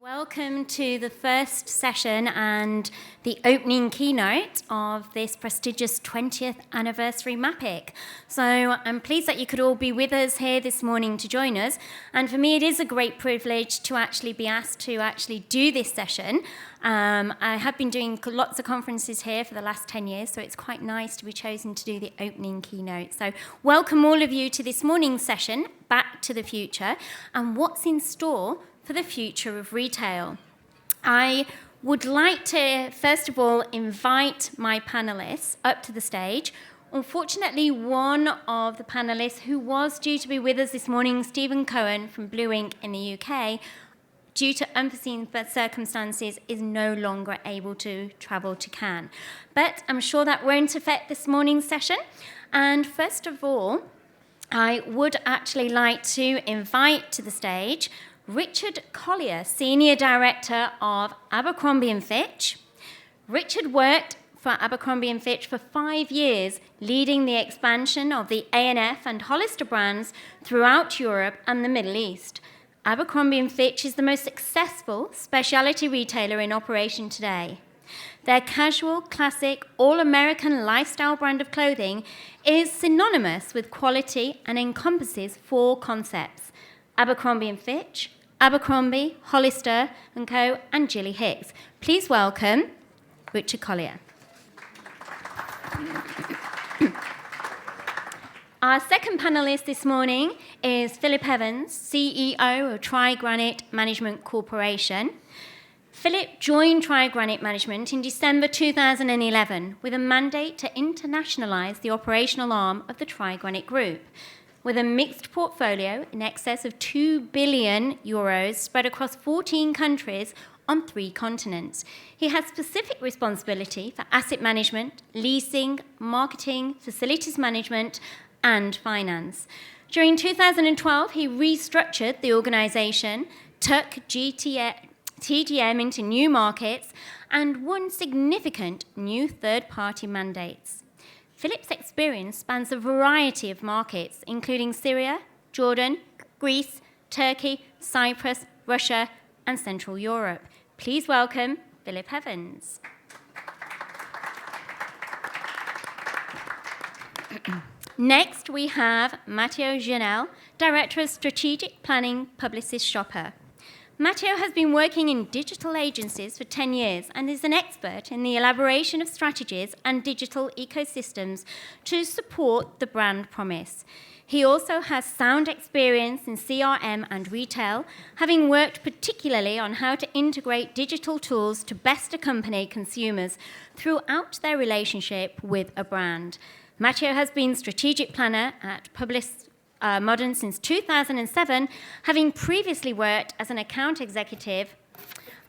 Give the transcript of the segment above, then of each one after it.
Welcome to the first session and the opening keynote of this prestigious 20th anniversary MAPIC. So I'm pleased that you could all be with us here this morning to join us. And for me, it is a great privilege to actually be asked to actually do this session. I have been doing lots of conferences here for the last 10 years, so it's quite nice to be chosen to do the opening keynote. So welcome all of you to this morning's session, Back to the Future, and what's in store for the future of retail. I would like to, first of all, invite my panelists up to the stage. Unfortunately, one of the panelists who was due to be with us this morning, Stephen Cohen from Blue Ink in the UK, due to unforeseen circumstances, is no longer able to travel to Cannes. But I'm sure that won't affect this morning's session. And first of all, I would actually like to invite to the stage Richard Collier, Senior Director of Abercrombie & Fitch. Richard worked for Abercrombie & Fitch for 5 years, leading the expansion of the A&F and Hollister brands throughout Europe and the Middle East. Abercrombie & Fitch is the most successful specialty retailer in operation today. Their casual, classic, all-American lifestyle brand of clothing is synonymous with quality and encompasses 4 concepts: Abercrombie & Fitch, Abercrombie, Hollister & Co, and Gilly Hicks. Please welcome Richard Collier. Our second panelist this morning is Philip Evans, CEO of Tri-Granite Management Corporation. Philip joined Tri-Granite Management in December 2011 with a mandate to internationalise the operational arm of the Tri-Granite Group, with a mixed portfolio in excess of €2 billion spread across 14 countries on 3 continents. He has specific responsibility for asset management, leasing, marketing, facilities management, and finance. During 2012, he restructured the organisation, took TGM into new markets, and won significant new third-party mandates. Philip's experience spans a variety of markets, including Syria, Jordan, Greece, Turkey, Cyprus, Russia, and Central Europe. Please welcome Philip Evans. Next, we have Matteo Janel, Director of Strategic Planning, Publicis Shopper. Matteo has been working in digital agencies for 10 years and is an expert in the elaboration of strategies and digital ecosystems to support the brand promise. He also has sound experience in CRM and retail, having worked particularly on how to integrate digital tools to best accompany consumers throughout their relationship with a brand. Matteo has been strategic planner at Publicis Modern since 2007, having previously worked as an account executive,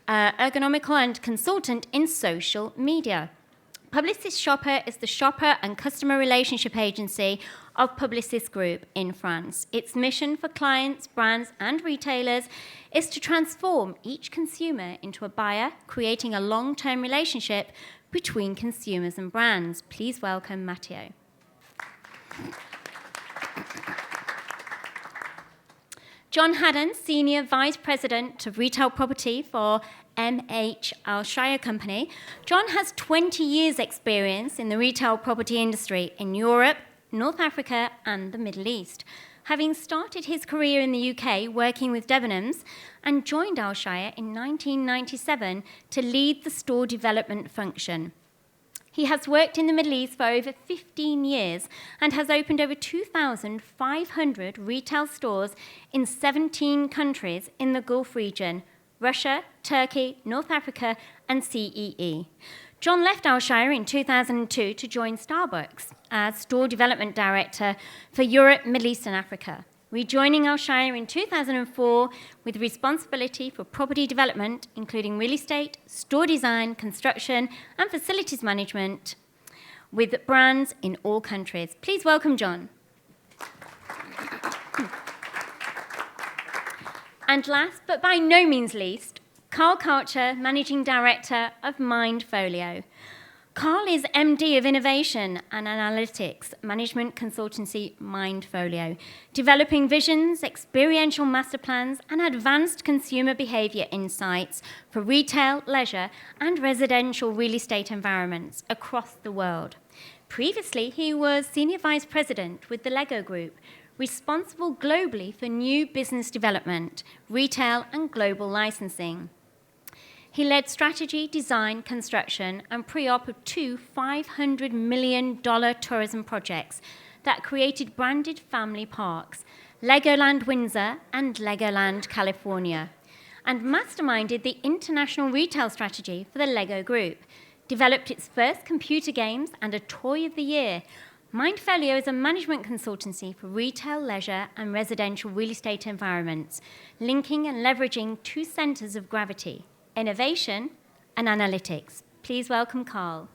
ergonomical and consultant in social media. Publicis Shopper is the shopper and customer relationship agency of Publicis Group in France. Its mission for clients, brands, and retailers is to transform each consumer into a buyer, creating a long-term relationship between consumers and brands. Please welcome Matteo. John Haddon, Senior Vice President of Retail Property for MH Alshire Company. John has 20 years' experience in the retail property industry in Europe, North Africa, and the Middle East, having started his career in the UK working with Debenhams and joined Alshire in 1997 to lead the store development function. He has worked in the Middle East for over 15 years and has opened over 2,500 retail stores in 17 countries in the Gulf region: Russia, Turkey, North Africa, and CEE. John left Alshire in 2002 to join Starbucks as Store Development Director for Europe, Middle East, and Africa, rejoining Alshire in 2004 with responsibility for property development, including real estate, store design, construction, and facilities management with brands in all countries. Please welcome John. And last, but by no means least, Carl Karcher, Managing Director of Mindfolio. Carl is MD of Innovation and Analytics Management Consultancy Mindfolio, developing visions, experiential master plans, and advanced consumer behaviour insights for retail, leisure, and residential real estate environments across the world. Previously, he was Senior Vice President with the Lego Group, responsible globally for new business development, retail, and global licensing. He led strategy, design, construction, and pre-op of two $500 million tourism projects that created branded family parks, Legoland Windsor and Legoland California, and masterminded the international retail strategy for the Lego Group, developed its first computer games and a toy of the year. Mindfolio is a management consultancy for retail, leisure, and residential real estate environments, linking and leveraging two centres of gravity: innovation and analytics. Please welcome Carl.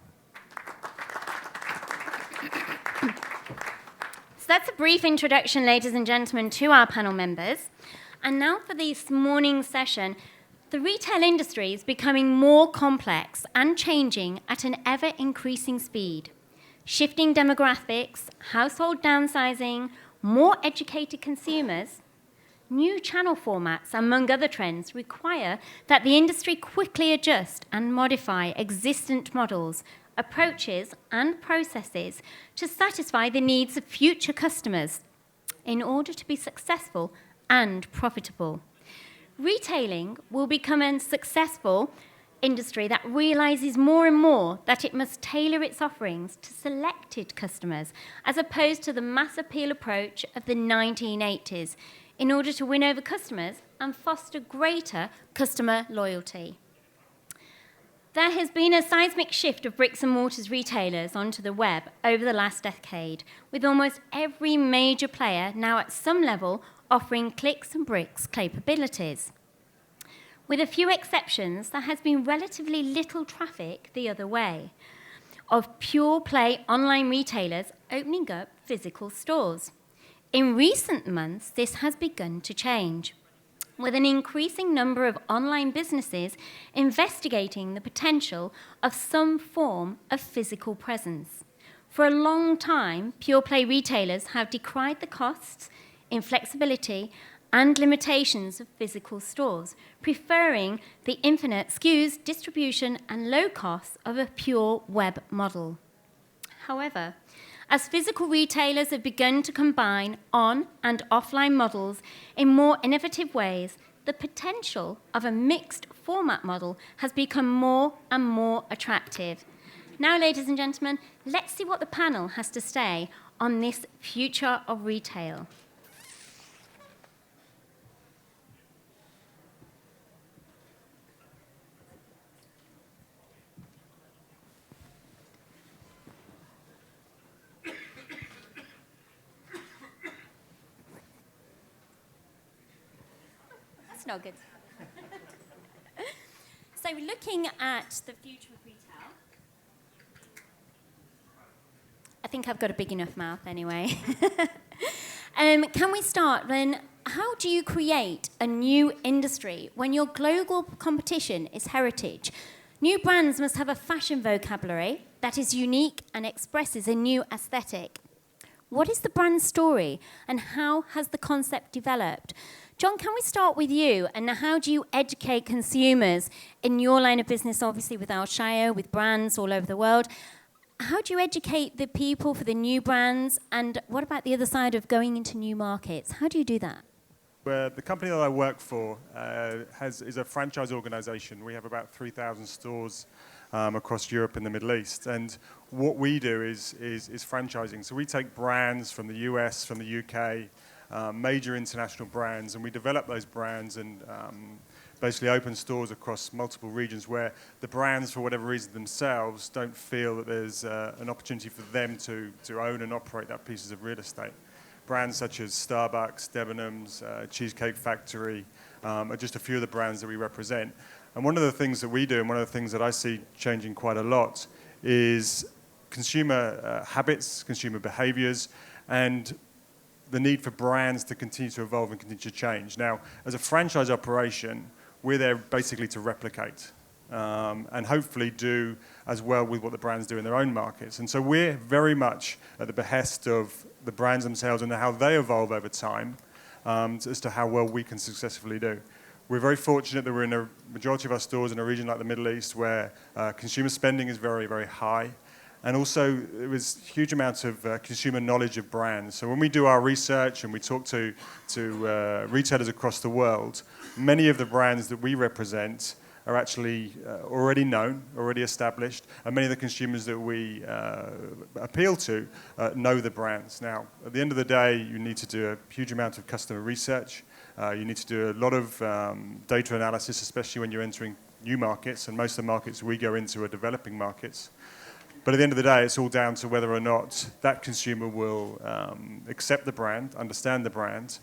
So that's a brief introduction, ladies and gentlemen, to our panel members. And now for this morning's session. The retail industry is becoming more complex and changing at an ever-increasing speed. Shifting demographics, household downsizing, more educated consumers, new channel formats, among other trends, require that the industry quickly adjust and modify existent models, approaches, and processes to satisfy the needs of future customers in order to be successful and profitable. Retailing will become a successful industry that realizes more and more that it must tailor its offerings to selected customers, as opposed to the mass appeal approach of the 1980s, in order to win over customers and foster greater customer loyalty. There has been a seismic shift of bricks and mortars retailers onto the web over the last decade, with almost every major player now at some level offering clicks and bricks capabilities. With a few exceptions, there has been relatively little traffic the other way, of pure play online retailers opening up physical stores. In recent months, this has begun to change, with an increasing number of online businesses investigating the potential of some form of physical presence. For a long time, pure-play retailers have decried the costs, inflexibility, and limitations of physical stores, preferring the infinite SKUs, distribution, and low costs of a pure web model. However, as physical retailers have begun to combine on- and offline models in more innovative ways, the potential of a mixed format model has become more and more attractive. Now, ladies and gentlemen, let's see what the panel has to say on this future of retail. Not good. So looking at the future of retail, I think I've got a big enough mouth anyway. Can we start then? How do you create a new industry when your global competition is heritage? New brands must have a fashion vocabulary that is unique and expresses a new aesthetic. What is the brand story and how has the concept developed? John, can we start with you? And how do you educate consumers in your line of business, obviously with Alshaya, with brands all over the world? How do you educate the people for the new brands? And what about the other side of going into new markets? How do you do that? The company that I work for is a franchise organization. We have about 3,000 stores across Europe and the Middle East. And what we do is franchising. So we take brands from the US, from the UK, major international brands, and we develop those brands and basically open stores across multiple regions where the brands, for whatever reason themselves, don't feel that there's an opportunity for them to own and operate that pieces of real estate. Brands such as Starbucks, Debenhams, Cheesecake Factory are just a few of the brands that we represent. And one of the things that we do, and one of the things that I see changing quite a lot, is consumer habits, consumer behaviors, and the need for brands to continue to evolve and continue to change. Now, as a franchise operation, we're there basically to replicate. and hopefully do as well with what the brands do in their own markets. And so we're very much at the behest of the brands themselves and how they evolve over time as to how well we can successfully do. We're very fortunate that we're in a majority of our stores in a region like the Middle East where consumer spending is very, very high. And also, there was huge amounts of consumer knowledge of brands. So when we do our research and we talk to retailers across the world, many of the brands that we represent are actually already known, already established, and many of the consumers that we appeal to know the brands. Now, at the end of the day, you need to do a huge amount of customer research. You need to do a lot of data analysis, especially when you're entering new markets, and most of the markets we go into are developing markets. But at the end of the day, it's all down to whether or not that consumer will accept the brand, understand the brand,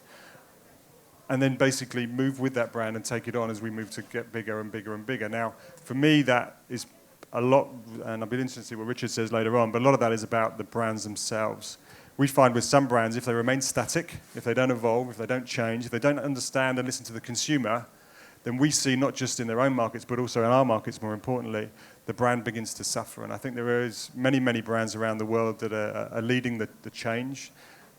and then basically move with that brand and take it on as we move to get bigger and bigger and bigger. Now, for me, that is a lot, and I'll be interested to see what Richard says later on, but a lot of that is about the brands themselves. We find with some brands, if they remain static, if they don't evolve, if they don't change, if they don't understand and listen to the consumer, then we see not just in their own markets, but also in our markets, more importantly, the brand begins to suffer. And I think there is many, many brands around the world that are leading the change,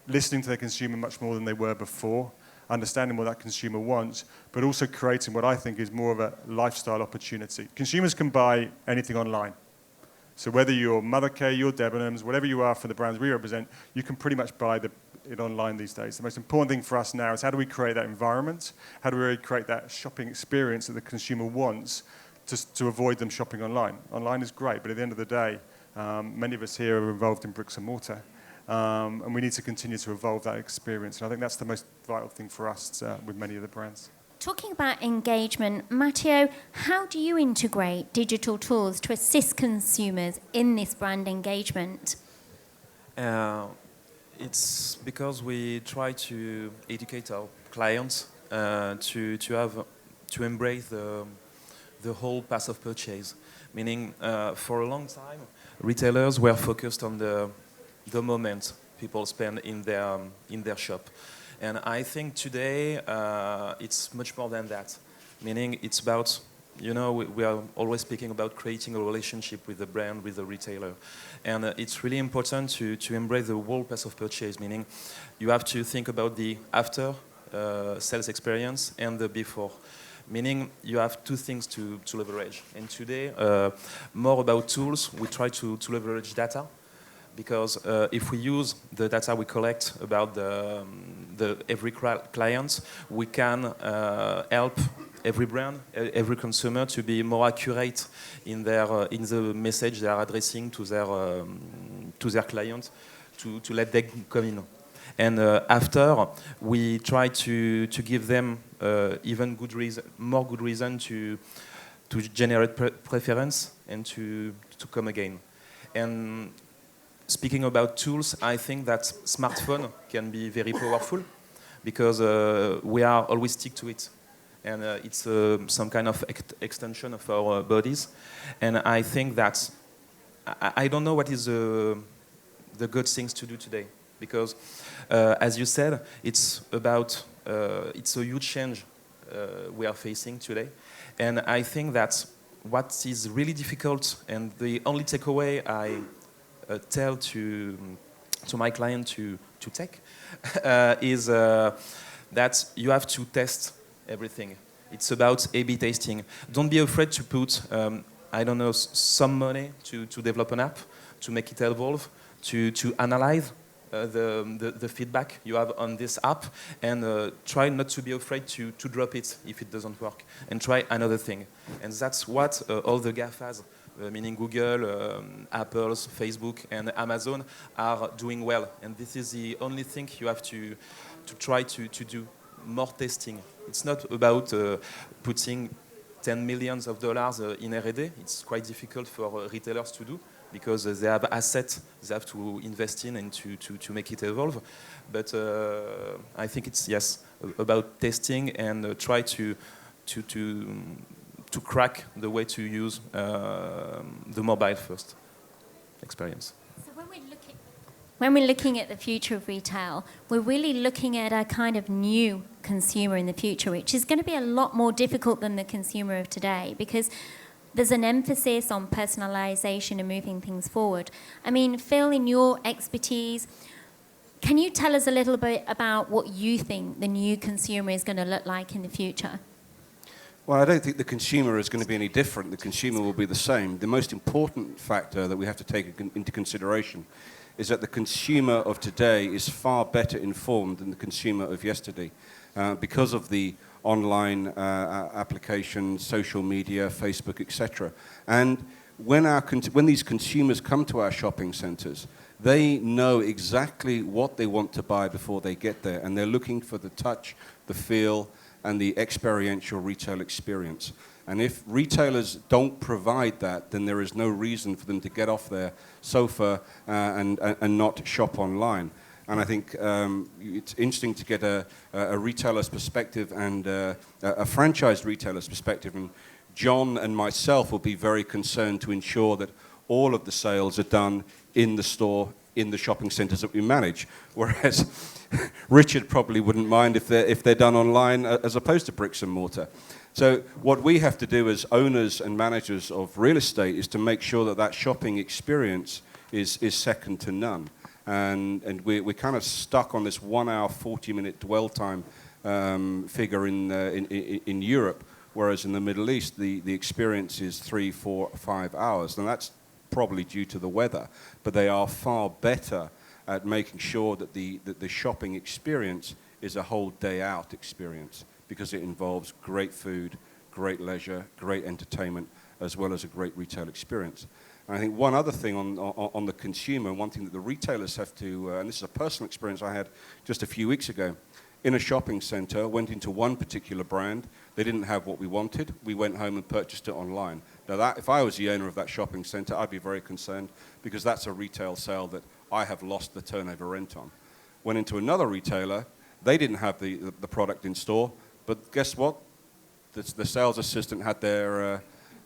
listening to their consumer much more than they were before, understanding what that consumer wants, but also creating what I think is more of a lifestyle opportunity. Consumers can buy anything online. So whether you're Mothercare, you're Debenhams, whatever you are for the brands we represent, you can pretty much buy it online these days. The most important thing for us now is how do we create that environment? How do we really create that shopping experience that the consumer wants to avoid them shopping online? Online is great, but at the end of the day, many of us here are involved in bricks and mortar. And we need to continue to evolve that experience. And I think that's the most vital thing for us with many of the brands. Talking about engagement, Matteo, how do you integrate digital tools to assist consumers in this brand engagement? It's because we try to educate our clients to embrace the whole path of purchase. Meaning, for a long time, retailers were focused on the moment people spend in their shop. And I think today it's much more than that. Meaning it's about, we are always speaking about creating a relationship with the brand, with the retailer. And it's really important to embrace the whole path of purchase, meaning you have to think about the after sales experience and the before. Meaning you have two things to leverage. And today, more about tools, we try to leverage data. Because if we use the data we collect about every client, we can help every brand, every consumer to be more accurate in the message they are addressing to their client, to let them come in. And after, we try to give them even more good reason to generate preference and to come again. And speaking about tools, I think that smartphone can be very powerful because we are always stick to it. And it's some kind of extension of our bodies. And I think that I don't know what is the good things to do today. Because, as you said, it's a huge change we are facing today. And I think that what is really difficult and the only takeaway I tell to my client to take is that you have to test everything. It's about A/B testing. Don't be afraid to put, some money to develop an app, to make it evolve, to analyze the feedback you have on this app, and try not to be afraid to drop it if it doesn't work, and try another thing. And that's what all the GAFAs, meaning Google, Apple, Facebook, and Amazon, are doing well. And this is the only thing you have to try to do, more testing. It's not about putting $10 million in R&D. It's quite difficult for retailers to do because they have assets they have to invest in and to make it evolve. But I think it's, yes, about testing and try to crack the way to use the mobile first experience. So when we're looking at the future of retail, we're really looking at a kind of new consumer in the future, which is going to be a lot more difficult than the consumer of today, because there's an emphasis on personalization and moving things forward. I mean, Phil, in your expertise, can you tell us a little bit about what you think the new consumer is going to look like in the future? Well, I don't think the consumer is going to be any different. The consumer will be the same. The most important factor that we have to take into consideration is that the consumer of today is far better informed than the consumer of yesterday because of the online applications, social media, Facebook, etc. And when these consumers come to our shopping centres, they know exactly what they want to buy before they get there, and they're looking for the touch, the feel, and the experiential retail experience. And if retailers don't provide that, then there is no reason for them to get off their sofa and not shop online. And I think it's interesting to get a retailer's perspective and a franchised retailer's perspective. And John and myself will be very concerned to ensure that all of the sales are done in the store, in the shopping centres that we manage. Whereas Richard probably wouldn't mind if they're done online as opposed to bricks and mortar. So what we have to do as owners and managers of real estate is to make sure that that shopping experience is second to none. And we're kind of stuck on this 1 hour, 40-minute dwell time figure in Europe, whereas in the Middle East, the experience is 3, 4, 5 hours. And that's probably due to the weather, but they are far better at making sure that the shopping experience is a whole day out experience, because it involves great food, great leisure, great entertainment, as well as a great retail experience. And I think one other thing on the consumer, one thing that the retailers have to, and this is a personal experience I had just a few weeks ago, in a shopping center, went into one particular brand, they didn't have what we wanted, we went home and purchased it online. Now that, if I was the owner of that shopping center, I'd be very concerned, because that's a retail sale that I have lost the turnover rent on. Went into another retailer, they didn't have the product in store, but guess what? The sales assistant had their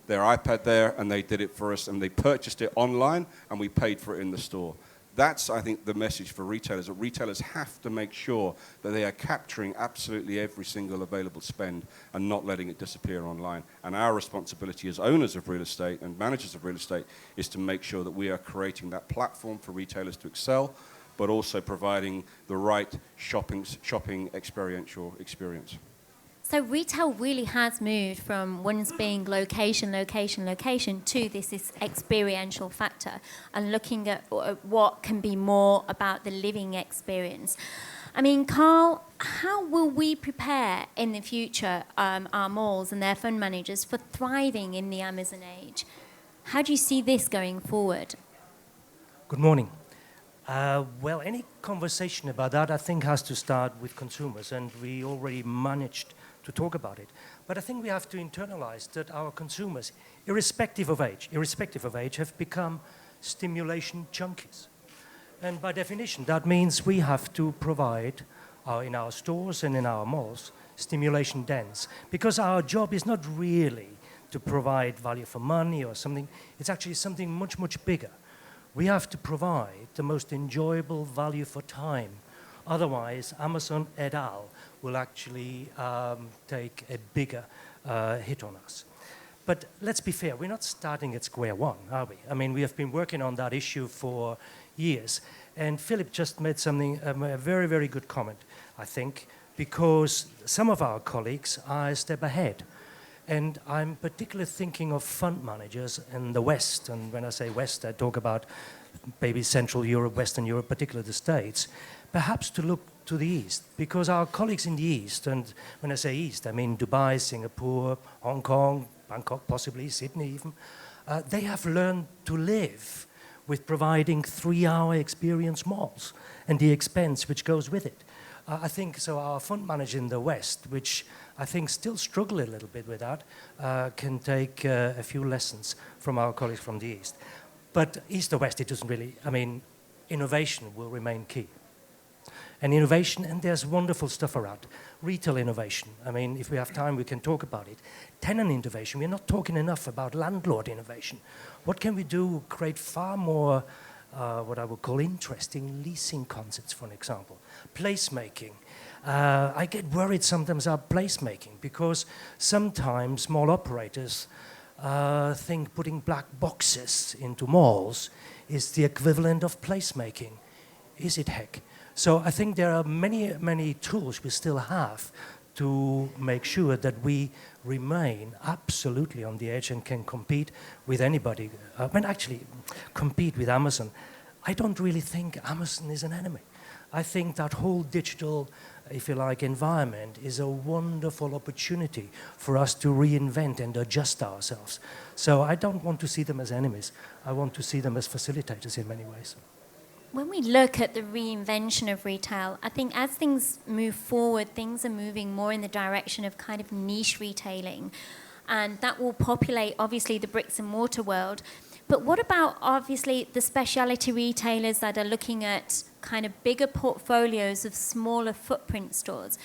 iPad there, and they did it for us, and they purchased it online, and we paid for it in the store. That's, I think, the message for retailers, that retailers have to make sure that they are capturing absolutely every single available spend and not letting it disappear online. And our responsibility as owners of real estate and managers of real estate is to make sure that we are creating that platform for retailers to excel, but also providing the right shopping experiential experience. So retail really has moved from once being location to this experiential factor, and looking at what can be more about the living experience. I mean, Carl, how will we prepare in the future our malls and their fund managers for thriving in the Amazon age? How do you see this going forward? Good morning. Well, any conversation about that, I think, has to start with consumers, and we already managed to talk about it. But I think we have to internalize that our consumers, irrespective of age, have become stimulation junkies. And by definition, that means we have to provide, in our stores and in our malls, stimulation dens. Because our job is not really to provide value for money or something, it's actually something much, much bigger. We have to provide the most enjoyable value for time. Otherwise, Amazon et al. Will actually take a bigger hit on us. But let's be fair, we're not starting at square one, are we? I mean, we have been working on that issue for years. And Philip just made something, a very, very good comment, I think, because some of our colleagues are a step ahead. And I'm particularly thinking of fund managers in the West. And when I say West, I talk about maybe Central Europe, Western Europe, particularly the States, perhaps to look to the East, because our colleagues in the East, and when I say East, I mean Dubai, Singapore, Hong Kong, Bangkok, possibly Sydney even, they have learned to live with providing 3-hour experience malls and the expense which goes with it. I think so our fund manager in the West, which I think still struggle a little bit with that, can take a few lessons from our colleagues from the East. But East or West, it doesn't really, I mean, innovation will remain key. And innovation, and there's wonderful stuff around. Retail innovation, I mean, if we have time, we can talk about it. Tenant innovation, we're not talking enough about landlord innovation. What can we do, create far more, what I would call interesting leasing concepts, for an example. Placemaking. I get worried sometimes about placemaking, because sometimes small operators think putting black boxes into malls is the equivalent of placemaking. Is it heck? So I think there are many tools we still have to make sure that we remain absolutely on the edge and can compete with anybody. Actually, compete with Amazon. I don't really think Amazon is an enemy. I think that whole digital, if you like, environment is a wonderful opportunity for us to reinvent and adjust ourselves. So I don't want to see them as enemies. I want to see them as facilitators in many ways. When we look at the reinvention of retail, I think as things move forward, things are moving more in the direction of kind of niche retailing. And that will populate, obviously, the bricks and mortar world. But what about, obviously, the specialty retailers that are looking at kind of bigger portfolios of smaller footprint stores?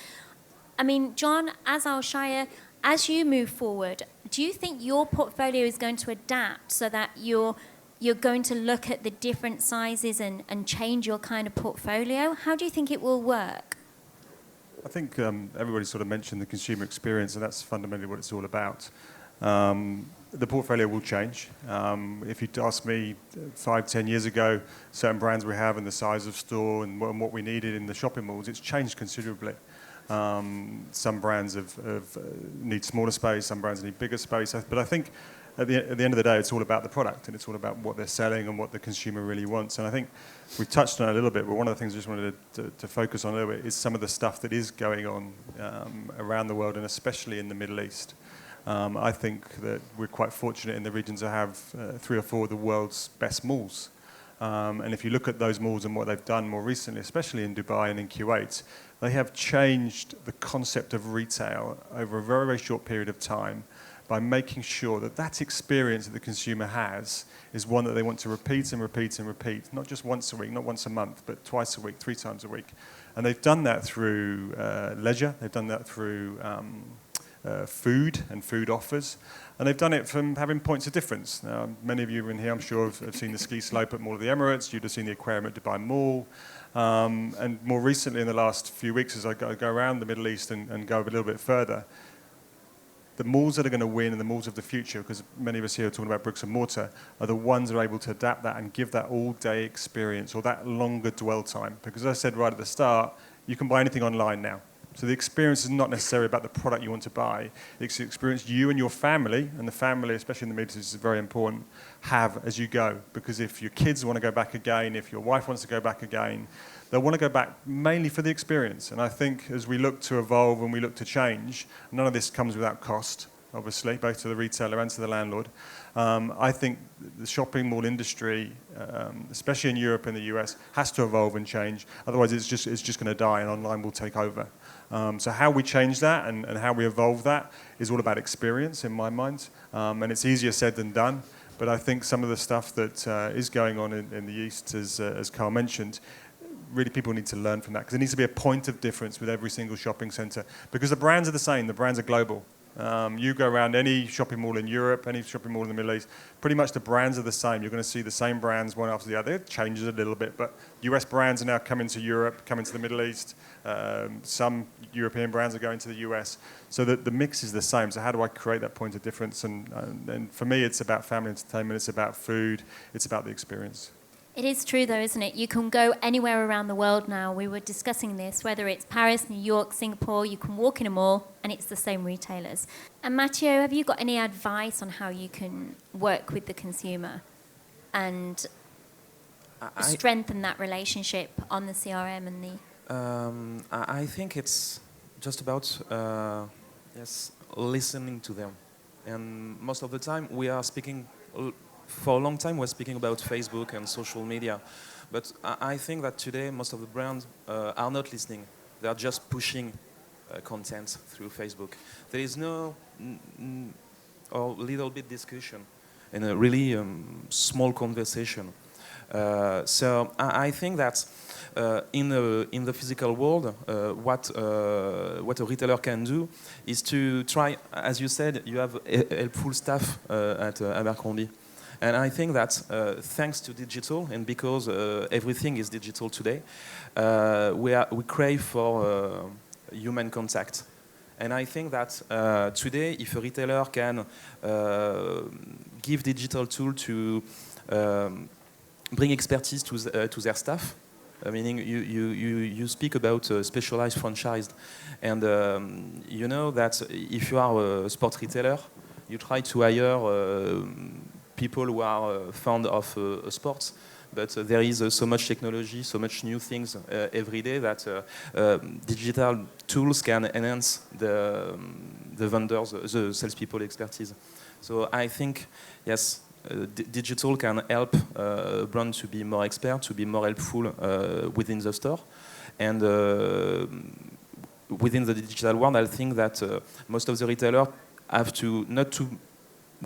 I mean, John, as Al Shire, as you move forward, do you think your portfolio is going to adapt so that you're going to look at the different sizes and change your kind of portfolio? How do you think it will work? I think everybody sort of mentioned the consumer experience, and that's fundamentally what it's all about. The portfolio will change. If you'd asked me 5-10 years ago, certain brands we have and the size of store and what we needed in the shopping malls, it's changed considerably. Some brands need smaller space, some brands need bigger space. But I think at the end of the day, it's all about the product, and it's all about what they're selling and what the consumer really wants. And I think we touched on it a little bit, but one of the things I just wanted to focus on a little bit is some of the stuff that is going on around the world, and especially in the Middle East. I think that we're quite fortunate in the region to have 3 or 4 of the world's best malls. And if you look at those malls and what they've done more recently, especially in Dubai and in Kuwait, they have changed the concept of retail over a very, very short period of time by making sure that that experience that the consumer has is one that they want to repeat and repeat and repeat, not just once a week, not once a month, but twice a week, 3 times a week. And they've done that through leisure, they've done that through food and food offers, and they've done it from having points of difference. Now, many of you in here, I'm sure, have seen the ski slope at Mall of the Emirates, you'd have seen the aquarium at Dubai Mall, and more recently in the last few weeks as I go around the Middle East and go a little bit further, the malls that are going to win and the malls of the future, because many of us here are talking about bricks and mortar, are the ones that are able to adapt that and give that all-day experience or that longer dwell time. Because as I said right at the start, you can buy anything online now. So the experience is not necessarily about the product you want to buy. It's the experience you and your family, and the family, especially in the Middle East, is very important, have as you go. Because if your kids want to go back again, if your wife wants to go back again, they'll want to go back mainly for the experience. And I think as we look to evolve and we look to change, none of this comes without cost, obviously, both to the retailer and to the landlord. I think the shopping mall industry, especially in Europe and the US, has to evolve and change. Otherwise, it's just going to die and online will take over. So how we change that and how we evolve that is all about experience in my mind. And it's easier said than done. But I think some of the stuff that is going on in the East, as Carl mentioned, really people need to learn from that. Because there needs to be a point of difference with every single shopping centre. Because the brands are the same. The brands are global. You go around any shopping mall in Europe, any shopping mall in the Middle East, pretty much the brands are the same. You're going to see the same brands one after the other. It changes a little bit, but US brands are now coming to Europe, coming to the Middle East. Some European brands are going to the US. So the mix is the same. So how do I create that point of difference? And for me, it's about family entertainment. It's about food. It's about the experience. It is true, though, isn't it? You can go anywhere around the world now. We were discussing this, whether it's Paris, New York, Singapore, you can walk in a mall and it's the same retailers. And Matteo, have you got any advice on how you can work with the consumer and strengthen that relationship on the CRM and the... I think it's just about listening to them. And most of the time we are speaking... For a long time, we're speaking about Facebook and social media, but I think that today most of the brands are not listening. They are just pushing content through Facebook. There is no or little bit discussion and a really small conversation. So I think that in the physical world, what a retailer can do is to try, as you said, you have helpful staff at Abercrombie. And I think that thanks to digital, and because everything is digital today, we crave for human contact. And I think that today, if a retailer can give digital tool to bring expertise to their staff, meaning you speak about specialized franchise, and you know that if you are a sports retailer, you try to hire people who are fond of sports, but there is so much technology, so much new things every day that digital tools can enhance the vendors, the salespeople expertise. So I think, yes, digital can help a brand to be more expert, to be more helpful within the store. And within the digital world, I think that most of the retailers have to, not to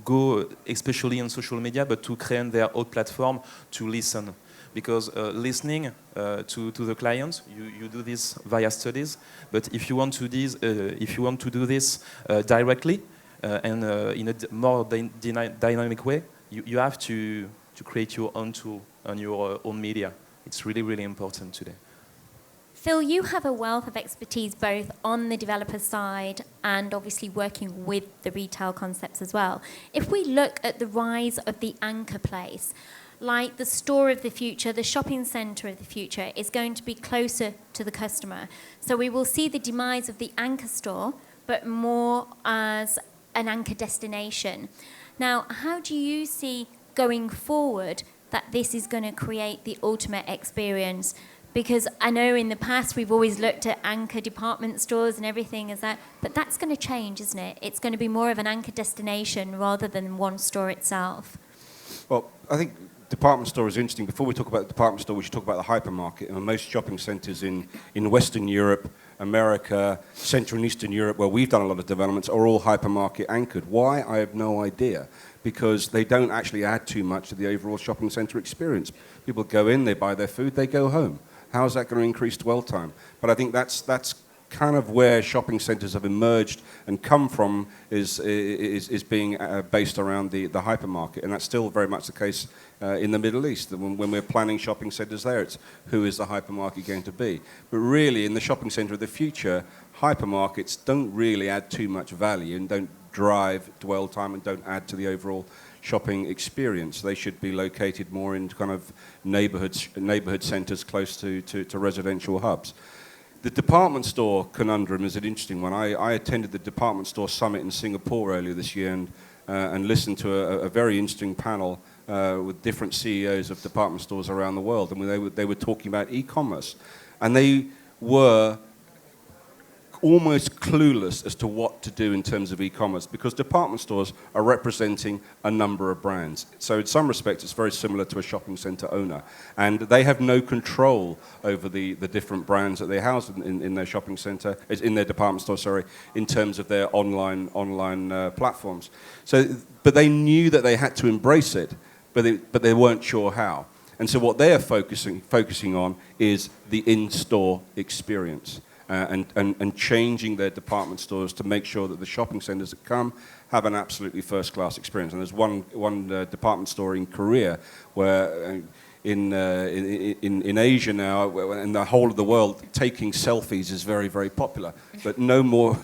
go especially on social media, but to create their own platform to listen. Because listening to the client, you do this via studies, but if you want to do this directly and in a more dynamic way, you have to create your own tool on your own media. It's really, really important today. Phil, you have a wealth of expertise both on the developer side and obviously working with the retail concepts as well. If we look at the rise of the anchor place, like the store of the future, the shopping centre of the future is going to be closer to the customer. So we will see the demise of the anchor store, but more as an anchor destination. Now, how do you see going forward that this is going to create the ultimate experience? Because I know in the past we've always looked at anchor department stores and everything as that, but that's going to change, isn't it? It's going to be more of an anchor destination rather than one store itself. Well, I think department store is interesting. Before we talk about the department store, we should talk about the hypermarket. And most shopping centres in Western Europe, America, Central and Eastern Europe, where we've done a lot of developments, are all hypermarket anchored. Why? I have no idea. Because they don't actually add too much to the overall shopping centre experience. People go in, they buy their food, they go home. How is that going to increase dwell time? But I think that's kind of where shopping centres have emerged and come from is being based around the hypermarket. And that's still very much the case in the Middle East. When we're planning shopping centres there, it's who is the hypermarket going to be? But really, in the shopping centre of the future, hypermarkets don't really add too much value and don't drive dwell time and don't add to the overall shopping experience. They should be located more in kind of neighborhood centers close to residential hubs. The department store conundrum is an interesting one. I attended the department store summit in Singapore earlier this year and listened to a very interesting panel with different CEOs of department stores around the world. And they were talking about e-commerce. And they were almost clueless as to what to do in terms of e-commerce because department stores are representing a number of brands. So in some respects, it's very similar to a shopping center owner. And they have no control over the different brands that they house in their shopping center, in their department store, sorry, in terms of their online platforms. But they knew that they had to embrace it, but they weren't sure how. And so what they are focusing on is the in-store experience. And changing their department stores to make sure that the shopping centers that come have an absolutely first-class experience. And there's one department store in Korea where in Asia now, in the whole of the world, taking selfies is very, very popular, but no more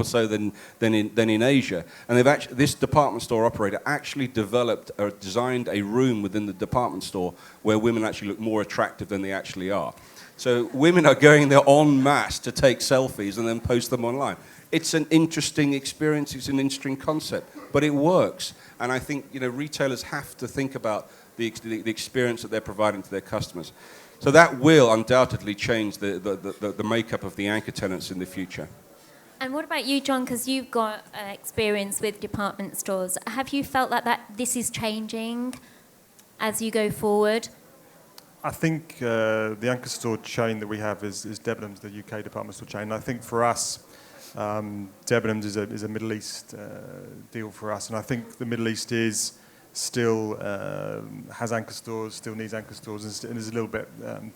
so than in Asia. And this department store operator actually developed or designed a room within the department store where women actually look more attractive than they actually are. So women are going there en masse to take selfies and then post them online. It's an interesting experience, it's an interesting concept, but it works. And I think retailers have to think about the experience that they're providing to their customers. So that will undoubtedly change the makeup of the anchor tenants in the future. And what about you, John? Because you've got experience with department stores. Have you felt that this is changing as you go forward? I think the anchor store chain that we have is Debenhams, the UK department store chain. And I think for us, Debenhams is a Middle East deal for us. And I think the Middle East is still has anchor stores, still needs anchor stores, and is a little bit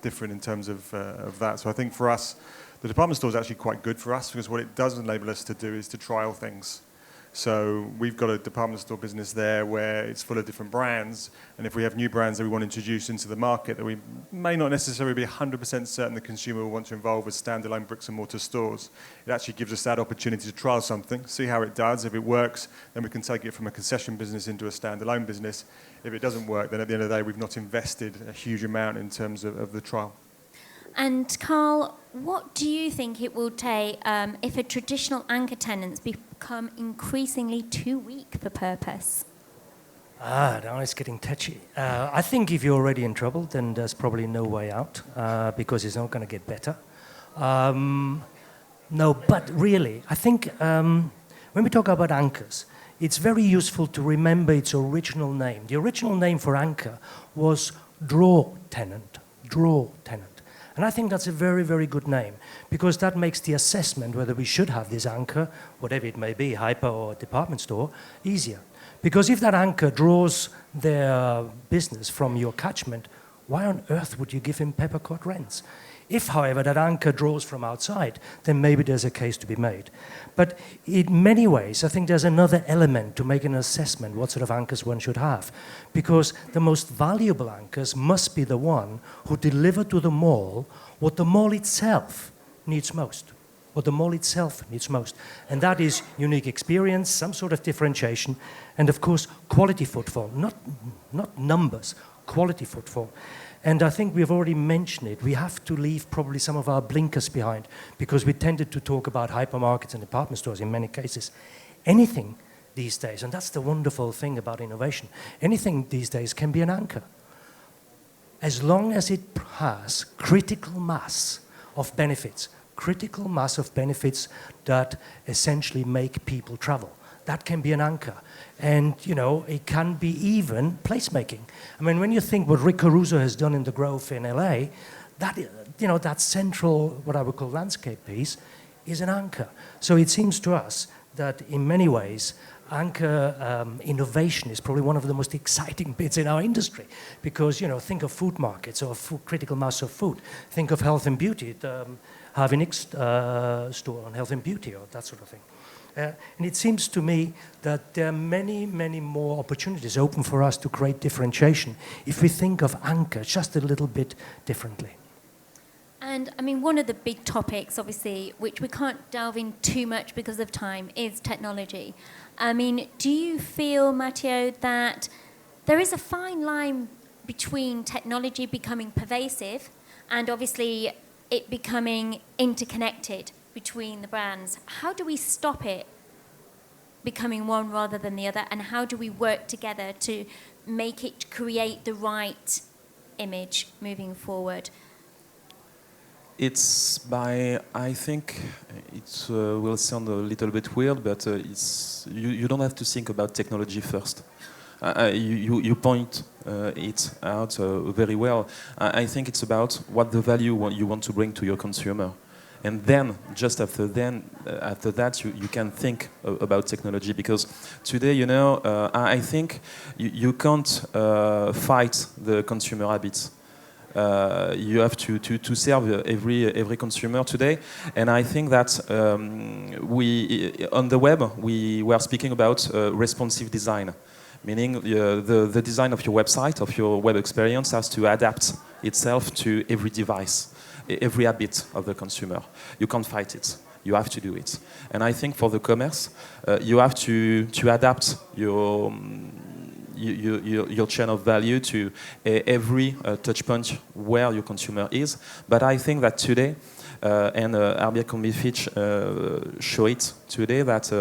different in terms of that. So I think for us, the department store is actually quite good for us because what it does enable us to do is to trial things. So we've got a department store business there where it's full of different brands, and if we have new brands that we want to introduce into the market that we may not necessarily be 100% certain the consumer will want to involve with standalone bricks and mortar stores, it actually gives us that opportunity to trial something, see how it does. If it works, then we can take it from a concession business into a standalone business. If it doesn't work, then at the end of the day, we've not invested a huge amount in terms of the trial. And Carl, what do you think it will take if a traditional anchor tenants become increasingly too weak for purpose? Now it's getting touchy. I think if you're already in trouble, then there's probably no way out because it's not going to get better. No, but really, I think when we talk about anchors, it's very useful to remember its original name. The original name for anchor was draw tenant. And I think that's a very, very good name because that makes the assessment whether we should have this anchor, whatever it may be, hyper or department store, easier. Because if that anchor draws their business from your catchment, why on earth would you give him peppercorn rents? If, however, that anchor draws from outside, then maybe there's a case to be made. But in many ways, I think there's another element to make an assessment what sort of anchors one should have. Because the most valuable anchors must be the one who deliver to the mall what the mall itself needs most. What the mall itself needs most. And that is unique experience, some sort of differentiation, and of course, quality footfall. Not numbers, quality footfall. And I think we've already mentioned it. We have to leave probably some of our blinkers behind because we tended to talk about hypermarkets and department stores in many cases. Anything these days, and that's the wonderful thing about innovation, anything these days can be an anchor. As long as it has critical mass of benefits that essentially make people travel. That can be an anchor. And, you know, it can be even placemaking. I mean, when you think what Rick Caruso has done in the Grove in LA, that, you know, that central, what I would call landscape piece, is an anchor. So it seems to us that in many ways, anchor innovation is probably one of the most exciting bits in our industry because, you know, think of food markets or critical mass of food. Think of health and beauty, having a store on health and beauty or that sort of thing. And it seems to me that there are many, many more opportunities open for us to create differentiation if we think of anchor just a little bit differently. And I mean, one of the big topics, obviously, which we can't delve in too much because of time, is technology. I mean, do you feel, Matteo, that there is a fine line between technology becoming pervasive and obviously it becoming interconnected between the brands? How do we stop it becoming one rather than the other, and how do we work together to make it create the right image moving forward? It's by, I think it will sound a little bit weird, but you don't have to think about technology first. You point it out very well. I think it's about what the value you want to bring to your consumer. And then, just after that, you can think about technology. Because today, you know, I think you can't fight the consumer habits. You have to serve every consumer today. And I think that on the web, we were speaking about responsive design. Meaning the design of your website, of your web experience has to adapt itself to every device, every habit of the consumer. You can't fight it. You have to do it. And I think for the commerce, you have to adapt your chain of value to every touch point where your consumer is. But I think that today, and Abercrombie Fitch show it today, that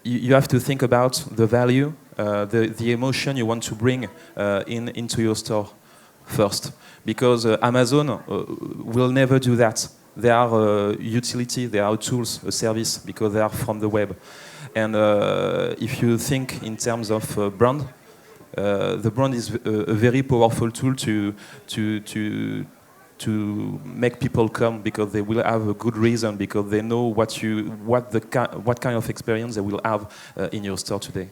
you have to think about the value, the emotion you want to bring into your store first. Because Amazon will never do that. They are utility, they are tools, a service, because they are from the web. And if you think in terms of brand, the brand is a very powerful tool to make people come, because they will have a good reason, because they know what kind of experience they will have in your store today.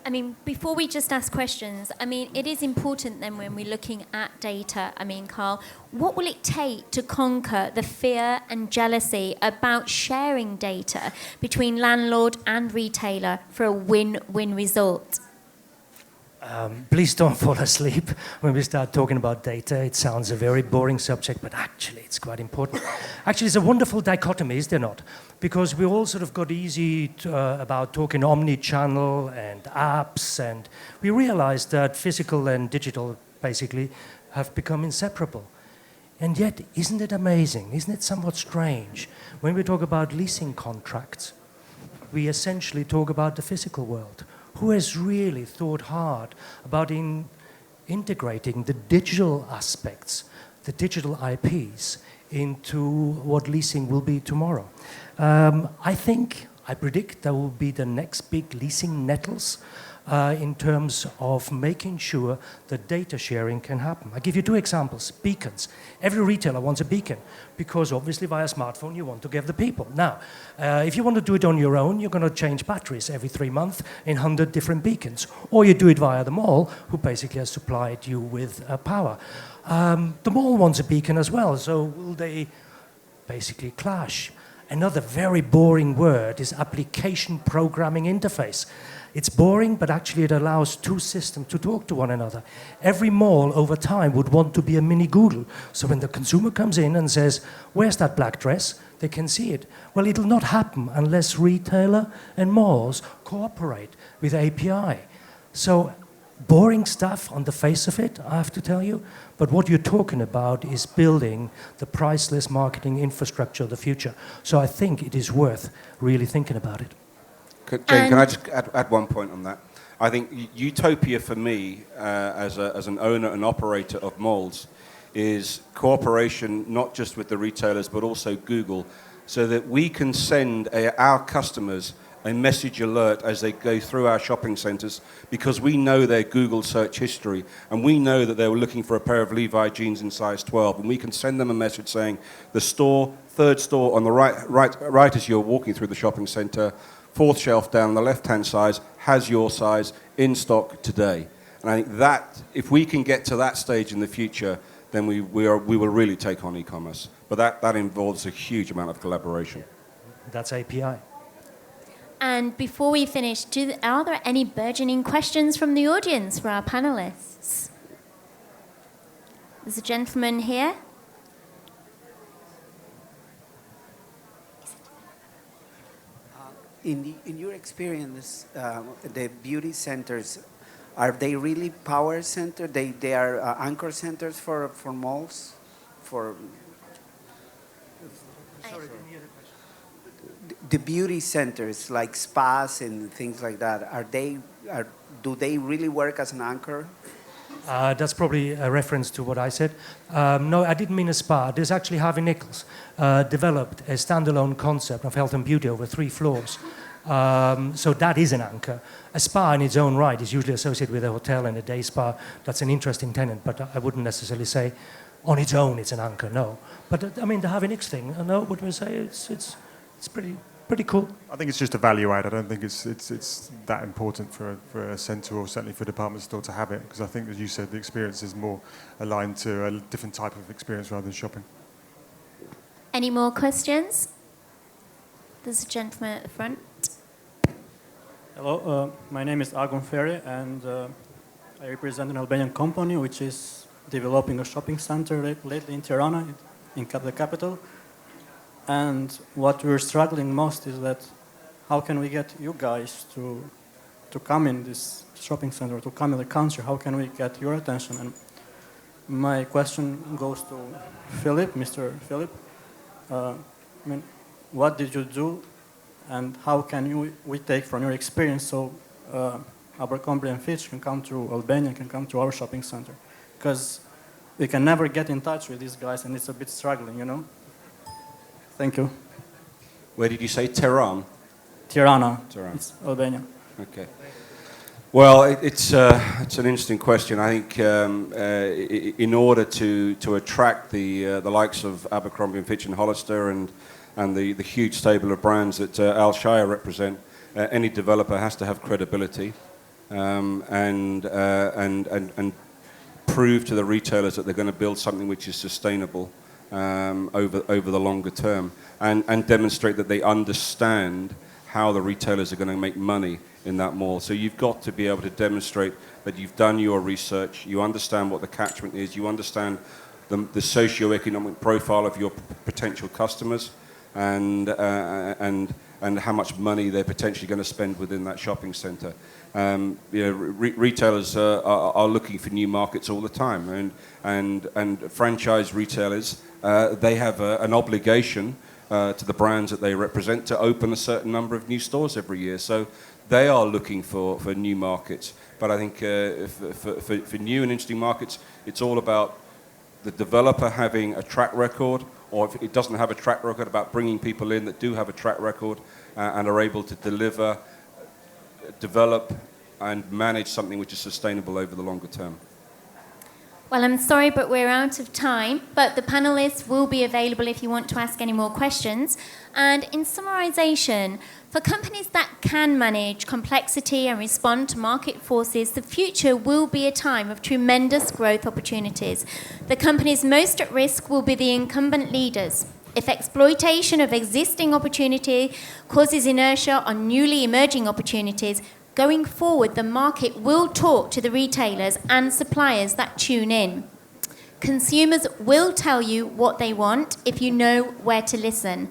I mean, before we just ask questions, I mean, it is important then when we're looking at data, I mean, Carl, what will it take to conquer the fear and jealousy about sharing data between landlord and retailer for a win-win result? Please don't fall asleep when we start talking about data. It sounds a very boring subject, but actually it's quite important. Actually, it's a wonderful dichotomy, is there not? Because we all sort of got easy about talking omni-channel and apps, and we realized that physical and digital basically have become inseparable. And yet, isn't it amazing? Isn't it somewhat strange? When we talk about leasing contracts, we essentially talk about the physical world. Who has really thought hard about integrating the digital aspects, the digital IPs, into what leasing will be tomorrow? I predict that will be the next big leasing nettles in terms of making sure that data sharing can happen. I'll give you two examples. Beacons. Every retailer wants a beacon because obviously via smartphone you want to give the people. Now, if you want to do it on your own, you're going to change batteries every 3 months in 100 different beacons. Or you do it via the mall, who basically has supplied you with power. The mall wants a beacon as well, so will they basically clash? Another very boring word is application programming interface. It's boring, but actually it allows two systems to talk to one another. Every mall over time would want to be a mini Google. So when the consumer comes in and says, where's that black dress? They can see it. Well, it'll not happen unless retailer and malls cooperate with API. So boring stuff on the face of it, I have to tell you. But what you're talking about is building the priceless marketing infrastructure of the future. So I think it is worth really thinking about it. Jane, can I just add one point on that? I think utopia for me, as an owner and operator of malls, is cooperation not just with the retailers but also Google, so that we can send our customers a message alert as they go through our shopping centres, because we know their Google search history and we know that they were looking for a pair of Levi jeans in size 12, and we can send them a message saying the store, third store on the right as you're walking through the shopping centre, fourth shelf down the left-hand side has your size in stock today. And I think that if we can get to that stage in the future, then we will really take on e-commerce. But that involves a huge amount of collaboration. That's API. And before we finish, are there any burgeoning questions from the audience for our panelists? There's a gentleman here. In your experience, the beauty centers, are they really power centers? They are anchor centers for malls? Sorry, didn't hear the question. The beauty centers, like spas and things like that, do they really work as an anchor? That's probably a reference to what I said. No, I didn't mean a spa. There's actually Harvey Nichols developed a standalone concept of health and beauty over 3 floors. So that is an anchor. A spa in its own right is usually associated with a hotel and a day spa. That's an interesting tenant, but I wouldn't necessarily say on its own it's an anchor, no. But I mean, the Harvey Nichols thing, no, would we say it's pretty cool. I think it's just a value add. I don't think it's that important for a centre or certainly for a department store to have it, because I think, as you said, the experience is more aligned to a different type of experience rather than shopping. Any more questions? There's a gentleman at the front. Hello, my name is Agon Ferry, and I represent an Albanian company which is developing a shopping center lately in Tirana, in the capital. And what we're struggling most is that how can we get you guys to come in this shopping center, to come in the country? How can we get your attention? And my question goes to Philip, Mr. Philip. I mean, what did you do, and how can we take from your experience so Abercrombie and Fitch can come to Albania, can come to our shopping center? Because we can never get in touch with these guys, and it's a bit struggling, you know? Thank you. Where did you say? Tehran? Tirana. It's Albania. Okay. Well, it's an interesting question. I think in order to attract the likes of Abercrombie and Fitch and Hollister and the huge stable of brands that Al Shire represent, any developer has to have credibility. and prove to the retailers that they're going to build something which is sustainable over the longer term, and demonstrate that they understand how the retailers are going to make money in that mall. So you've got to be able to demonstrate that you've done your research, you understand what the catchment is, you understand the socio-economic profile of your potential customers, and how much money they're potentially going to spend within that shopping centre. Retailers are looking for new markets all the time, and franchise retailers, they have an obligation to the brands that they represent to open a certain number of new stores every year. So they are looking for new markets. But I think for new and interesting markets, it's all about the developer having a track record, or if it doesn't have a track record, about bringing people in that do have a track record and are able to deliver, develop, and manage something which is sustainable over the longer term. Well, I'm sorry, but we're out of time, but the panelists will be available if you want to ask any more questions. And in summarization, for companies that can manage complexity and respond to market forces, the future will be a time of tremendous growth opportunities. The companies most at risk will be the incumbent leaders. If exploitation of existing opportunity causes inertia on newly emerging opportunities, going forward, the market will talk to the retailers and suppliers that tune in. Consumers will tell you what they want if you know where to listen.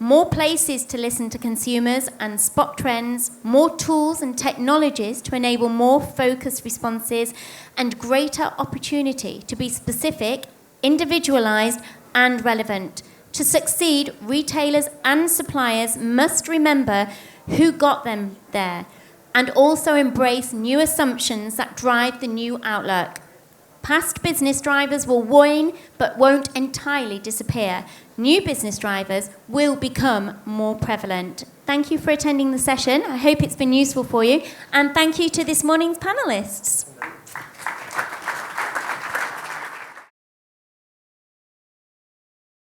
More places to listen to consumers and spot trends, more tools and technologies to enable more focused responses, and greater opportunity to be specific, individualized, and relevant. To succeed, retailers and suppliers must remember who got them there, and also embrace new assumptions that drive the new outlook. Past business drivers will wane but won't entirely disappear. New business drivers will become more prevalent. Thank you for attending the session. I hope it's been useful for you. And thank you to this morning's panelists.